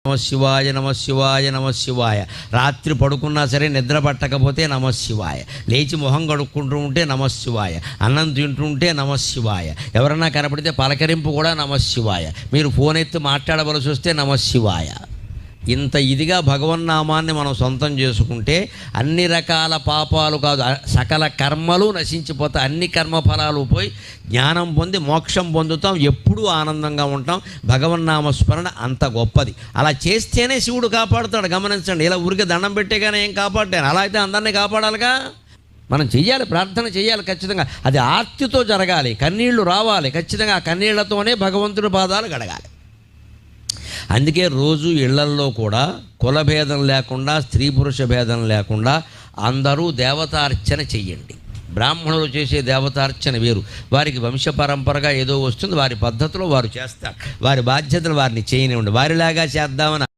నమశివాయ నమశివాయ నమశివాయ. రాత్రి పడుకున్నా సరే నిద్ర పట్టకపోతే నమశివాయ. లేచి మొహం కడుక్కుంటూ ఉంటే నమశివాయ. అన్నం తింటుంటే నమశివాయ. ఎవరన్నా కనపడితే పలకరింపు కూడా నమశివాయ. మీరు ఫోన్ ఎత్తి మాట్లాడవలసి వస్తే నమశివాయ. ఇంత ఇదిగా భగవన్నామాన్ని మనం సొంతం చేసుకుంటే అన్ని రకాల పాపాలు కాదు, సకల కర్మలు నశించిపోతాయి. అన్ని కర్మఫలాలు పోయి జ్ఞానం పొంది మోక్షం పొందుతాం. ఎప్పుడూ ఆనందంగా ఉంటాం. భగవన్నామస్మరణ అంత గొప్పది. అలా చేస్తేనే శివుడు కాపాడుతాడు. గమనించండి. ఇలా ఊరికే దండం పెట్టేగానే ఏం కాపాడాను? అలా అయితే అందరినీ కాపాడాలిగా. మనం చెయ్యాలి, ప్రార్థన చేయాలి ఖచ్చితంగా. అది ఆర్తితో జరగాలి, కన్నీళ్లు రావాలి ఖచ్చితంగా. ఆ కన్నీళ్లతోనే భగవంతుడి పాదాలు గడగాలి. అందుకే రోజు ఇళ్లల్లో కూడా కులభేదం లేకుండా, స్త్రీ పురుష భేదం లేకుండా అందరూ దేవతార్చన చెయ్యండి. బ్రాహ్మణులు చేసే దేవతార్చన వేరు. వారికి వంశపరంపరగా ఏదో వస్తుంది, వారి పద్ధతిలో వారు చేస్తారు. వారి బాధ్యతలు వారిని చేయనివ్వండి. వారిలాగా చేద్దామని